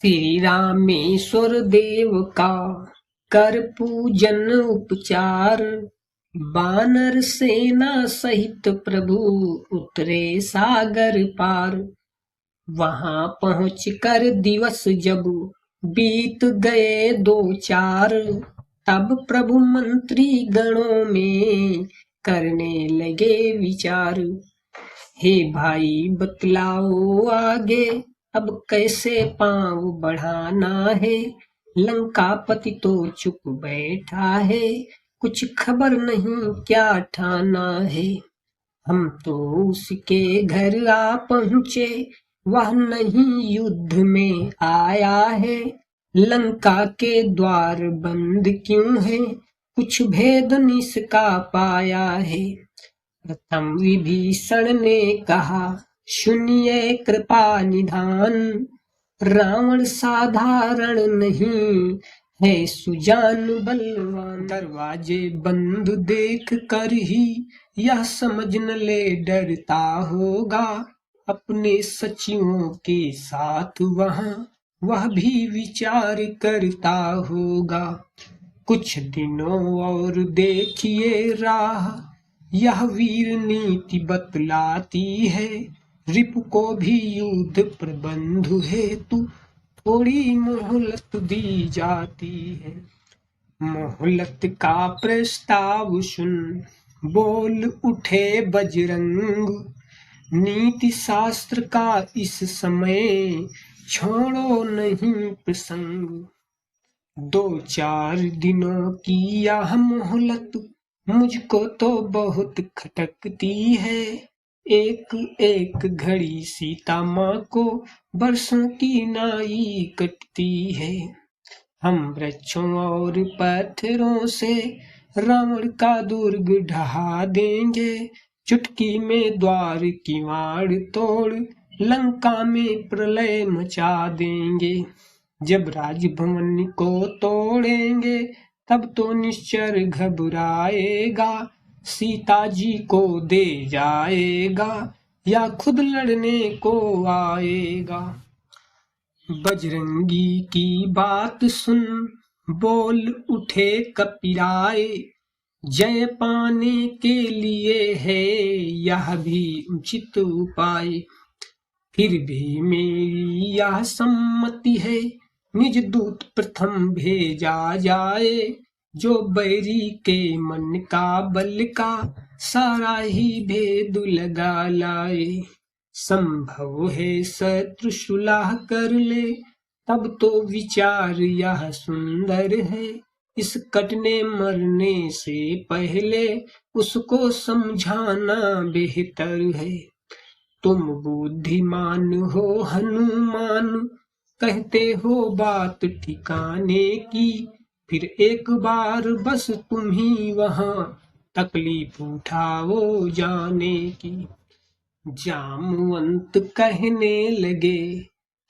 श्री रामेश्वर देव का कर पूजन उपचार। बानर सेना सहित प्रभु उतरे सागर पार। वहां पहुँच कर दिवस जब बीत गए 2-4, तब प्रभु मंत्री गणों में करने लगे विचार। हे भाई बतलाओ आगे, अब कैसे पांव बढ़ाना है। लंकापति तो चुप बैठा है, कुछ खबर नहीं क्या ठाना है। हम तो उसके घर आ पहुँचे, वह नहीं युद्ध में आया है। लंका के द्वार बंद क्यों है, कुछ भेद निष्का पाया है। प्रथम विभीषण ने कहा, सुनिए कृपा निधान। रावण साधारण नहीं है, सुजान बलवान। दरवाजे बंद देख कर ही यह समझ न ले डरता होगा। अपने सचिवों के साथ वहां वह भी विचार करता होगा। कुछ दिनों और देखिए राह, यह वीर नीति बतलाती है। रिपु को भी युद्ध प्रबंध हेतु थोड़ी मोहलत दी जाती है। मोहलत का प्रस्ताव सुन बोल उठे बजरंग। नीति शास्त्र का इस समय छोड़ो नहीं प्रसंग। 2-4 दिनों की यह मोहलत मुझको तो बहुत खटकती है। एक एक घड़ी सीता माँ को बरसों की नाई कटती है। हम वृक्षों और पत्थरों से रावण का दुर्ग ढहा देंगे। चुटकी में द्वार किवाड़ तोड़ लंका में प्रलय मचा देंगे। जब राजभवन को तोड़ेंगे तब तो निश्चर घबराएगा। सीता जी को दे जाएगा या खुद लड़ने को आएगा। बजरंगी की बात सुन बोल उठे कपिराए। जय पाने के लिए है यह भी उचित उपाय। फिर भी मेरी यह सम्मति है, निज दूत प्रथम भेजा जाए। जो बैरी के मन का बल का सारा ही भेद लगा लाए। संभव है शत्रु सुलह कर ले, तब तो विचार यह सुंदर है। इस कटने मरने से पहले उसको समझाना बेहतर है। तुम बुद्धिमान हो हनुमान, कहते हो बात ठिकाने की। फिर एक बार बस तुम ही वहां तकलीफ उठाओ जाने की। जामवंत कहने लगे,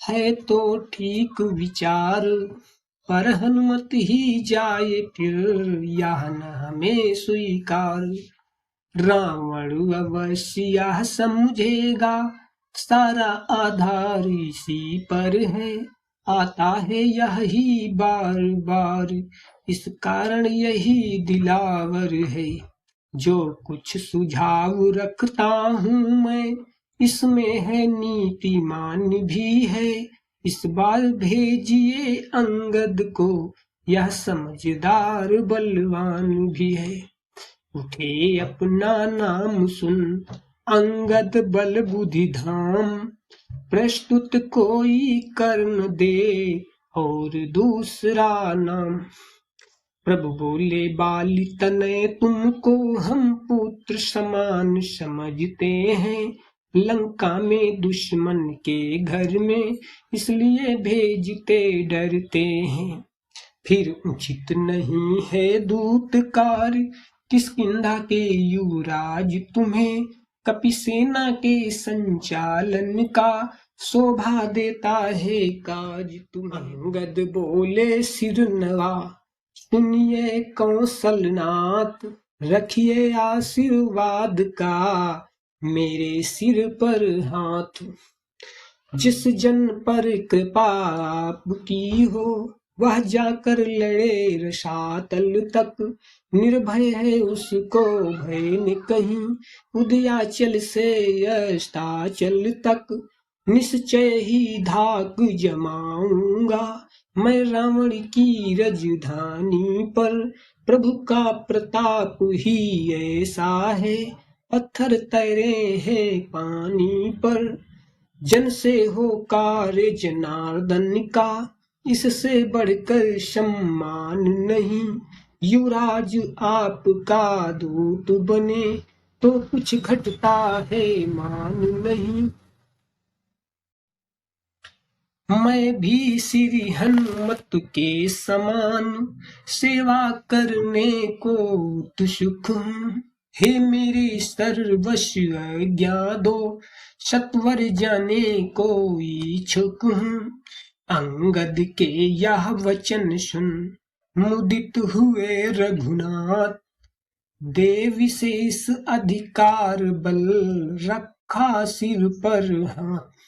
है तो ठीक विचार, पर हनुमत ही जाए फिर यह न हमें स्वीकार। रावण अवश्य यह समझेगा, सारा आधार इसी पर है। आता है यही बार बार, इस कारण यही दिलावर है। जो कुछ सुझाव रखता हूँ मैं, इसमें है नीतिमान भी है। इस बार भेजिए अंगद को, यह समझदार बलवान भी है। उठे अपना नाम सुन अंगद बल बुद्धि धाम। प्रस्तुत कोई कर्ण दे और दूसरा नाम। प्रभु बोले बाली तनय तुमको हम पुत्र समान समझते हैं। लंका में दुश्मन के घर में इसलिए भेजते डरते हैं। फिर उचित नहीं है दूत कार्य, किष्किंधा के युवराज तुम्हें। कपि सेना के संचालन का शोभा देता है काज तुम्हें। अंगद बोले सिर नवा, सुनिए कौशलनाथ। रखिए आशीर्वाद का मेरे सिर पर हाथ। जिस जन पर कृपा आपकी हो, वह जाकर लड़े रसातल तक। निर्भय है उसको भय न कहीं, उदयाचल से अस्ताचल तक। निश्चय ही धाक जमाऊंगा मैं रावण की राजधानी पर। प्रभु का प्रताप ही ऐसा है, पत्थर तैरे हैं पानी पर। जन से हो कार्य जनार्दन का, इससे बढ़कर सम्मान नहीं। युवराज आपका दूत बने, तो कुछ घटता है मान नहीं। मैं भी श्री हनुमत के समान, सेवा करने को उत्सुक हूँ। हे मेरे सर्वस्व आज्ञा दो, सत्वर जाने को इच्छुक हूँ। अंगद के यह वचन सुन, मुदित हुए रघुनाथ। दे विशेष अधिकार बल, रखा सिर पर हाथ।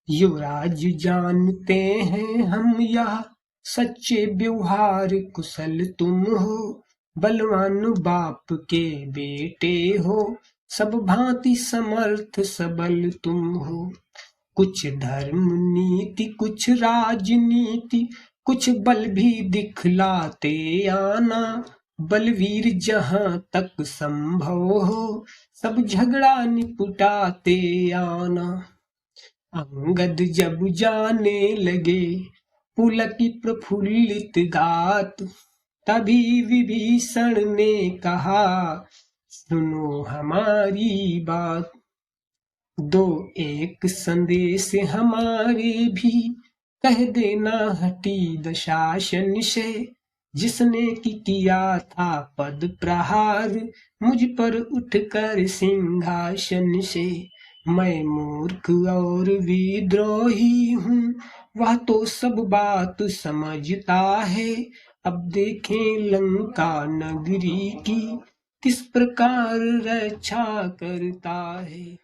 युवराज जानते हैं हम यह, सच्चे व्यवहार कुशल तुम हो। बलवान बाप के बेटे हो, सब भांति समर्थ सबल तुम हो। कुछ धर्म नीति कुछ राजनीति, कुछ बल भी दिखलाते आना। बलवीर जहां तक संभव हो, सब झगड़ा निपटाते आना। अंगद जब जाने लगे पुलकी प्रफुल्लित गात, तभी विभीषण ने कहा सुनो हमारी बात। दो एक संदेश हमारे भी, कह देना हटी दशासन से। जिसने की किया था पद प्रहार, मुझ पर उठकर सिंहासन से। मैं मूर्ख और विद्रोही हूँ, वह तो सब बात समझता है। अब देखें लंका नगरी की, किस प्रकार रक्षा करता है।